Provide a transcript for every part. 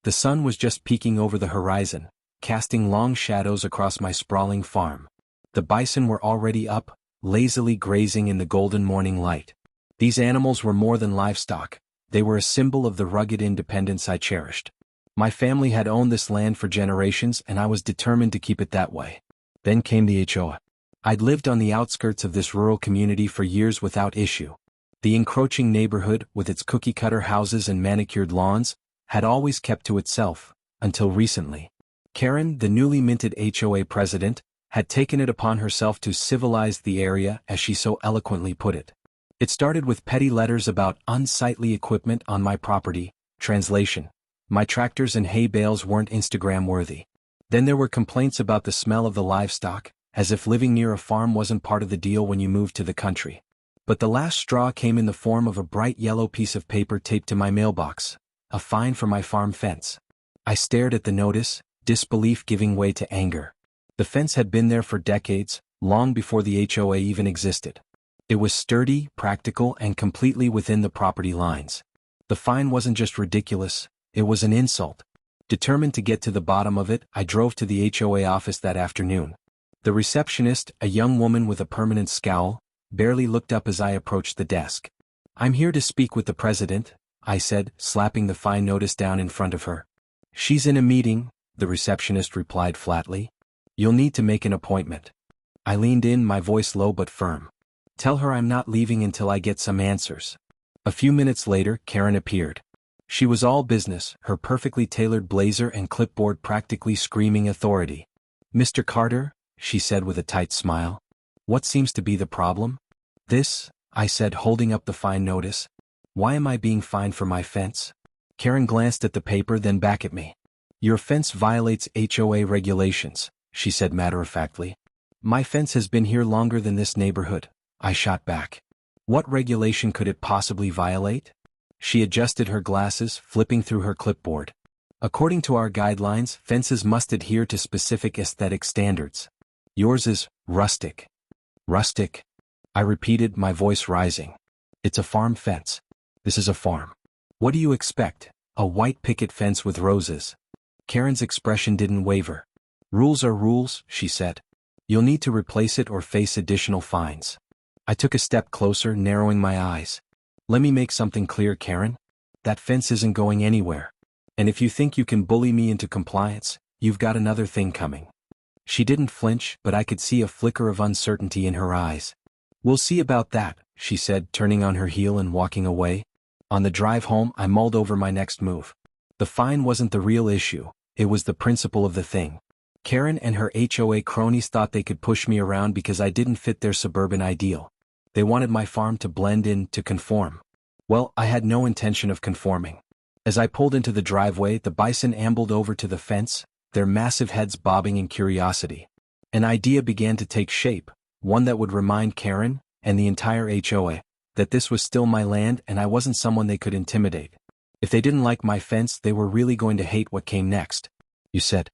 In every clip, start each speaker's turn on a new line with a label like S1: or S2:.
S1: The sun was just peeking over the horizon, casting long shadows across my sprawling farm. The bison were already up, lazily grazing in the golden morning light. These animals were more than livestock. They were a symbol of the rugged independence I cherished. My family had owned this land for generations, and I was determined to keep it that way. Then came the HOA. I'd lived on the outskirts of this rural community for years without issue. The encroaching neighborhood, with its cookie-cutter houses and manicured lawns, had always kept to itself, until recently. Karen, the newly minted HOA president, had taken it upon herself to civilize the area, as she so eloquently put it. It started with petty letters about unsightly equipment on my property. Translation: my tractors and hay bales weren't Instagram-worthy. Then there were complaints about the smell of the livestock, as if living near a farm wasn't part of the deal when you moved to the country. But the last straw came in the form of a bright yellow piece of paper taped to my mailbox, a fine for my farm fence. I stared at the notice, disbelief giving way to anger. The fence had been there for decades, long before the HOA even existed. It was sturdy, practical, and completely within the property lines. The fine wasn't just ridiculous, it was an insult. Determined to get to the bottom of it, I drove to the HOA office that afternoon. The receptionist, a young woman with a permanent scowl, barely looked up as I approached the desk. "I'm here to speak with the president," I said, slapping the fine notice down in front of her. "She's in a meeting," the receptionist replied flatly. "You'll need to make an appointment." I leaned in, my voice low but firm. "Tell her I'm not leaving until I get some answers." A few minutes later, Karen appeared. She was all business, her perfectly tailored blazer and clipboard practically screaming authority. "Mr. Carter," she said with a tight smile. "What seems to be the problem?" "This," I said, holding up the fine notice. "Why am I being fined for my fence?" Karen glanced at the paper, then back at me. "Your fence violates HOA regulations," she said matter-of-factly. "My fence has been here longer than this neighborhood," I shot back. "What regulation could it possibly violate?" She adjusted her glasses, flipping through her clipboard. "According to our guidelines, fences must adhere to specific aesthetic standards. Yours is rustic." "Rustic?" I repeated, my voice rising. "It's a farm fence. This is a farm. What do you expect? A white picket fence with roses?" Karen's expression didn't waver. "Rules are rules," she said. "You'll need to replace it or face additional fines." I took a step closer, narrowing my eyes. "Let me make something clear, Karen. That fence isn't going anywhere. And if you think you can bully me into compliance, you've got another thing coming." She didn't flinch, but I could see a flicker of uncertainty in her eyes. "We'll see about that," she said, turning on her heel and walking away. On the drive home, I mulled over my next move. The fine wasn't the real issue, it was the principle of the thing. Karen and her HOA cronies thought they could push me around because I didn't fit their suburban ideal. They wanted my farm to blend in, to conform. Well, I had no intention of conforming. As I pulled into the driveway, the bison ambled over to the fence, their massive heads bobbing in curiosity. An idea began to take shape, one that would remind Karen, and the entire HOA, that this was still my land and I wasn't someone they could intimidate. If they didn't like my fence, they were really going to hate what came next. "You said."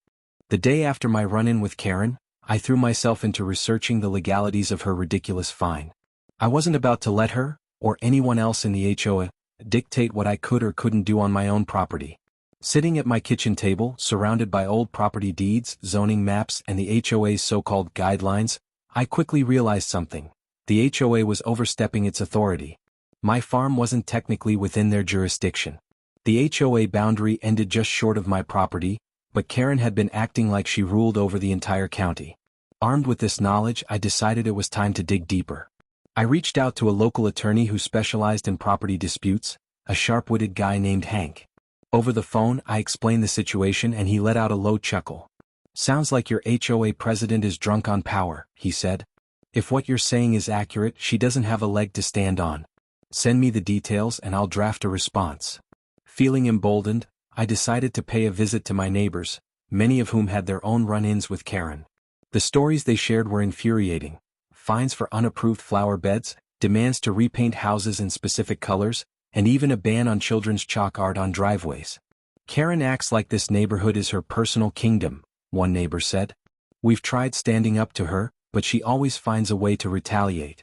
S1: The day after my run-in with Karen, I threw myself into researching the legalities of her ridiculous fine. I wasn't about to let her, or anyone else in the HOA, dictate what I could or couldn't do on my own property. Sitting at my kitchen table, surrounded by old property deeds, zoning maps, and the HOA's so-called guidelines, I quickly realized something. The HOA was overstepping its authority. My farm wasn't technically within their jurisdiction. The HOA boundary ended just short of my property, but Karen had been acting like she ruled over the entire county. Armed with this knowledge, I decided it was time to dig deeper. I reached out to a local attorney who specialized in property disputes, a sharp-witted guy named Hank. Over the phone, I explained the situation and he let out a low chuckle. "Sounds like your HOA president is drunk on power," he said. "If what you're saying is accurate, she doesn't have a leg to stand on. Send me the details and I'll draft a response." Feeling emboldened, I decided to pay a visit to my neighbors, many of whom had their own run-ins with Karen. The stories they shared were infuriating. Fines for unapproved flower beds, demands to repaint houses in specific colors, and even a ban on children's chalk art on driveways. "Karen acts like this neighborhood is her personal kingdom," one neighbor said. "We've tried standing up to her, but she always finds a way to retaliate."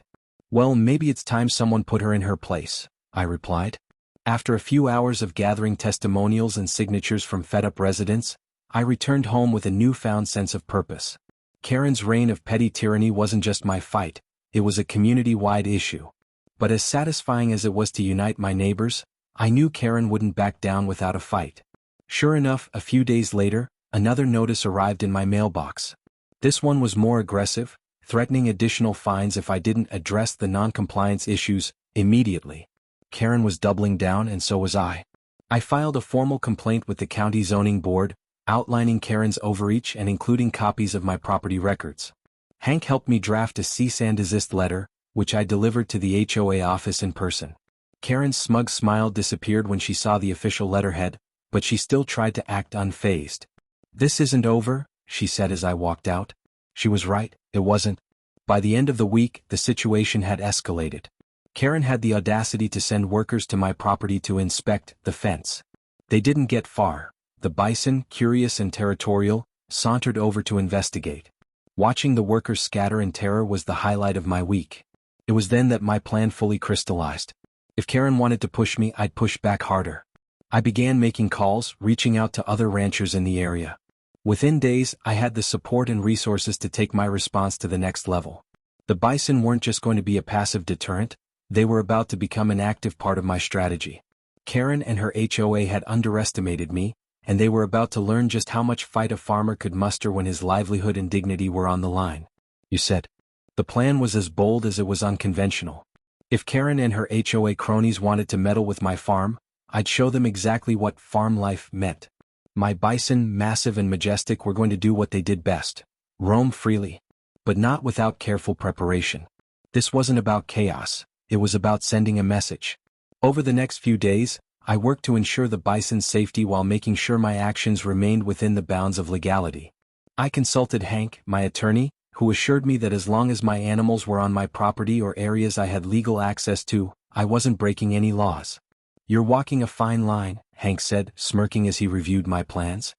S1: "Well, maybe it's time someone put her in her place," I replied. After a few hours of gathering testimonials and signatures from fed-up residents, I returned home with a newfound sense of purpose. Karen's reign of petty tyranny wasn't just my fight, it was a community-wide issue. But as satisfying as it was to unite my neighbors, I knew Karen wouldn't back down without a fight. Sure enough, a few days later, another notice arrived in my mailbox. This one was more aggressive, threatening additional fines if I didn't address the non-compliance issues immediately. Karen was doubling down and so was I. I filed a formal complaint with the county zoning board, outlining Karen's overreach and including copies of my property records. Hank helped me draft a cease and desist letter, which I delivered to the HOA office in person. Karen's smug smile disappeared when she saw the official letterhead, but she still tried to act unfazed. "This isn't over," she said as I walked out. She was right, it wasn't. By the end of the week, the situation had escalated. Karen had the audacity to send workers to my property to inspect the fence. They didn't get far. The Bison, curious and territorial, sauntered over to investigate. Watching the workers scatter in terror was the highlight of my week. It was then that my plan fully crystallized. If Karen wanted to push me, I'd push back harder. I began making calls, reaching out to other ranchers in the area. Within days, I had the support and resources to take my response to the next level. The Bison weren't just going to be a passive deterrent, they were about to become an active part of my strategy. Karen and her HOA had underestimated me, and they were about to learn just how much fight a farmer could muster when his livelihood and dignity were on the line. You said. The plan was as bold as it was unconventional. If Karen and her HOA cronies wanted to meddle with my farm, I'd show them exactly what farm life meant. My Bison, massive and majestic, were going to do what they did best: roam freely. But not without careful preparation. This wasn't about chaos, it was about sending a message. Over the next few days, I worked to ensure the Bison's safety while making sure my actions remained within the bounds of legality. I consulted Hank, my attorney, who assured me that as long as my animals were on my property or areas I had legal access to, I wasn't breaking any laws. "You're walking a fine line," Hank said, smirking as he reviewed my plans.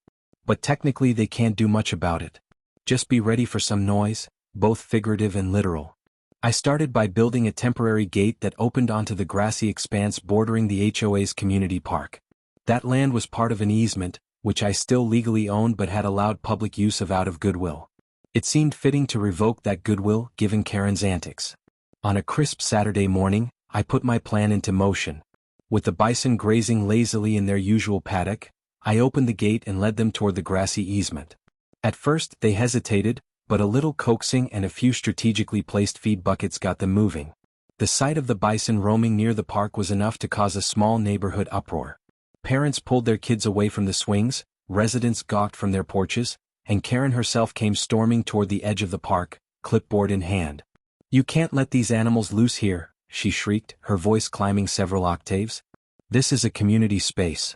S1: "But technically they can't do much about it. Just be ready for some noise, both figurative and literal." I started by building a temporary gate that opened onto the grassy expanse bordering the HOA's community park. That land was part of an easement, which I still legally owned but had allowed public use of out of goodwill. It seemed fitting to revoke that goodwill given Karen's antics. On a crisp Saturday morning, I put my plan into motion. With the Bison grazing lazily in their usual paddock, I opened the gate and led them toward the grassy easement. At first, they hesitated, but a little coaxing and a few strategically placed feed buckets got them moving. The sight of the Bison roaming near the park was enough to cause a small neighborhood uproar. Parents pulled their kids away from the swings, residents gawked from their porches, and Karen herself came storming toward the edge of the park, clipboard in hand. "You can't let these animals loose here," she shrieked, her voice climbing several octaves. "This is a community space."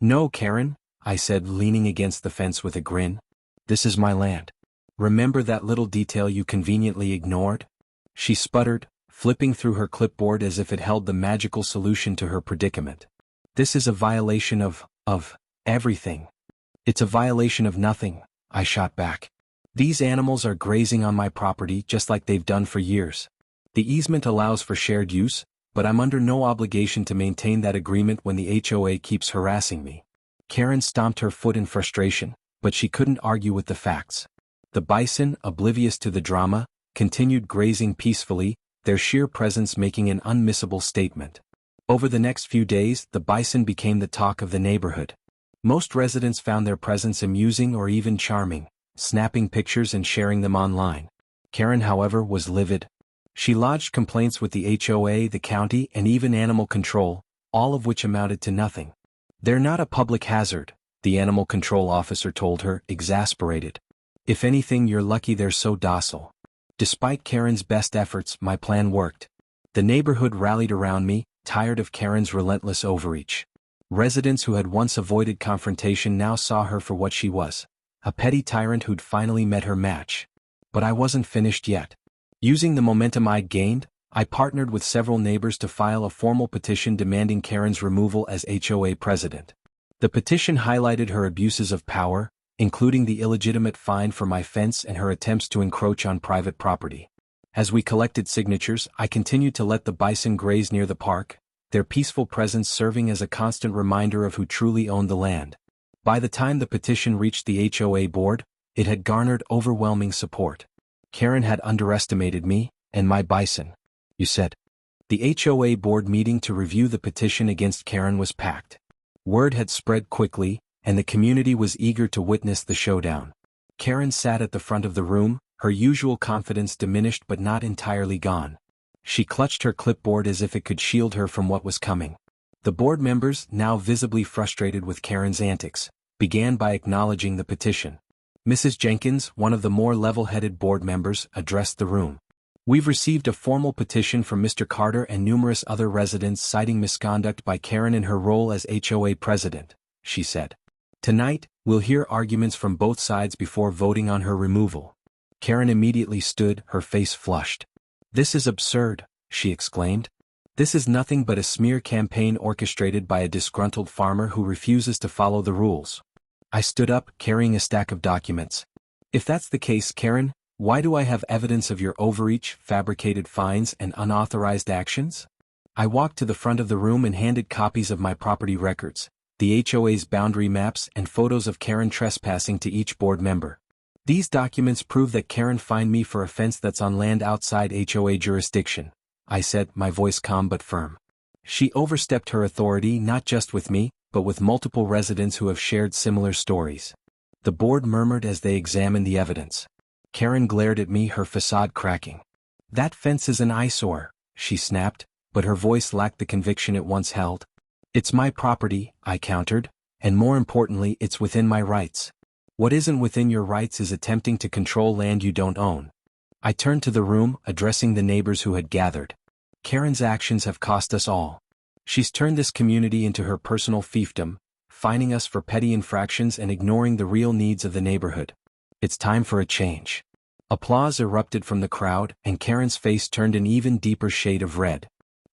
S1: "No, Karen," I said, leaning against the fence with a grin. "This is my land. Remember that little detail you conveniently ignored?" She sputtered, flipping through her clipboard as if it held the magical solution to her predicament. "This is a violation of everything." "It's a violation of nothing," I shot back. "These animals are grazing on my property just like they've done for years. The easement allows for shared use, but I'm under no obligation to maintain that agreement when the HOA keeps harassing me." Karen stomped her foot in frustration, but she couldn't argue with the facts. The Bison, oblivious to the drama, continued grazing peacefully, their sheer presence making an unmissable statement. Over the next few days, the Bison became the talk of the neighborhood. Most residents found their presence amusing or even charming, snapping pictures and sharing them online. Karen, however, was livid. She lodged complaints with the HOA, the county, and even animal control, all of which amounted to nothing. "They're not a public hazard," the animal control officer told her, exasperated. "If anything, you're lucky they're so docile." Despite Karen's best efforts, my plan worked. The neighborhood rallied around me, tired of Karen's relentless overreach. Residents who had once avoided confrontation now saw her for what she was, a petty tyrant who'd finally met her match. But I wasn't finished yet. Using the momentum I'd gained, I partnered with several neighbors to file a formal petition demanding Karen's removal as HOA president. The petition highlighted her abuses of power, including the illegitimate fine for my fence and her attempts to encroach on private property. As we collected signatures, I continued to let the Bison graze near the park, their peaceful presence serving as a constant reminder of who truly owned the land. By the time the petition reached the HOA board, it had garnered overwhelming support. Karen had underestimated me, and my bison, you said. The HOA board meeting to review the petition against Karen was packed. Word had spread quickly, and the community was eager to witness the showdown. Karen sat at the front of the room, her usual confidence diminished but not entirely gone. She clutched her clipboard as if it could shield her from what was coming. The board members, now visibly frustrated with Karen's antics, began by acknowledging the petition. Mrs. Jenkins, one of the more level-headed board members, addressed the room. "We've received a formal petition from Mr. Carter and numerous other residents citing misconduct by Karen in her role as HOA president," she said. "Tonight, we'll hear arguments from both sides before voting on her removal." Karen immediately stood, her face flushed. "This is absurd," she exclaimed. "This is nothing but a smear campaign orchestrated by a disgruntled farmer who refuses to follow the rules." I stood up, carrying a stack of documents. "If that's the case, Karen, why do I have evidence of your overreach, fabricated fines, and unauthorized actions?" I walked to the front of the room and handed copies of my property records, the HOA's boundary maps, and photos of Karen trespassing to each board member. "These documents prove that Karen fined me for a fence that's on land outside HOA jurisdiction," I said, my voice calm but firm. "She overstepped her authority not just with me, but with multiple residents who have shared similar stories." The board murmured as they examined the evidence. Karen glared at me, her facade cracking. "That fence is an eyesore," she snapped, but her voice lacked the conviction it once held. "It's my property," I countered, "and more importantly, it's within my rights. What isn't within your rights is attempting to control land you don't own." I turned to the room, addressing the neighbors who had gathered. "Karen's actions have cost us all. She's turned this community into her personal fiefdom, fining us for petty infractions and ignoring the real needs of the neighborhood. It's time for a change." Applause erupted from the crowd, and Karen's face turned an even deeper shade of red.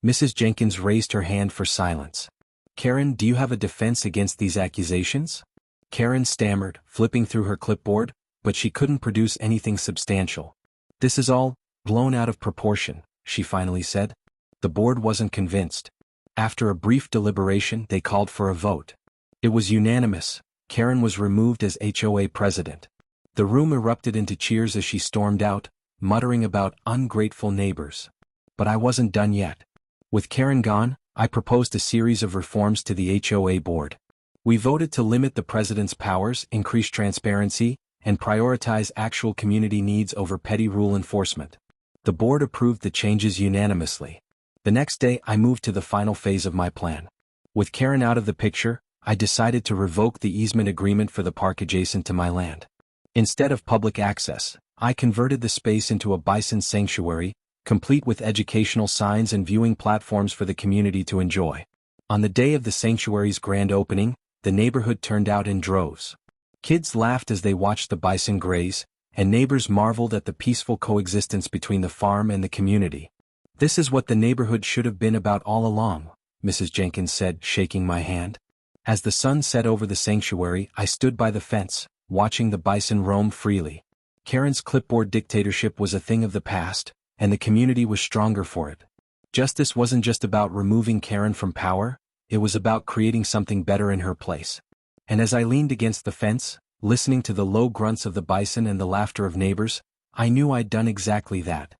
S1: Mrs. Jenkins raised her hand for silence. "Karen, do you have a defense against these accusations?" Karen stammered, flipping through her clipboard, but she couldn't produce anything substantial. "This is all blown out of proportion," she finally said. The board wasn't convinced. After a brief deliberation, they called for a vote. It was unanimous. Karen was removed as HOA president. The room erupted into cheers as she stormed out, muttering about ungrateful neighbors. But I wasn't done yet. With Karen gone, I proposed a series of reforms to the HOA board. We voted to limit the president's powers, increase transparency, and prioritize actual community needs over petty rule enforcement. The board approved the changes unanimously. The next day, I moved to the final phase of my plan. With Karen out of the picture, I decided to revoke the easement agreement for the park adjacent to my land. Instead of public access, I converted the space into a bison sanctuary, complete with educational signs and viewing platforms for the community to enjoy. On the day of the sanctuary's grand opening, the neighborhood turned out in droves. Kids laughed as they watched the bison graze, and neighbors marveled at the peaceful coexistence between the farm and the community. "This is what the neighborhood should have been about all along," Mrs. Jenkins said, shaking my hand. As the sun set over the sanctuary, I stood by the fence, watching the bison roam freely. Karen's clipboard dictatorship was a thing of the past, and the community was stronger for it. Justice wasn't just about removing Karen from power, it was about creating something better in her place. And as I leaned against the fence, listening to the low grunts of the bison and the laughter of neighbors, I knew I'd done exactly that.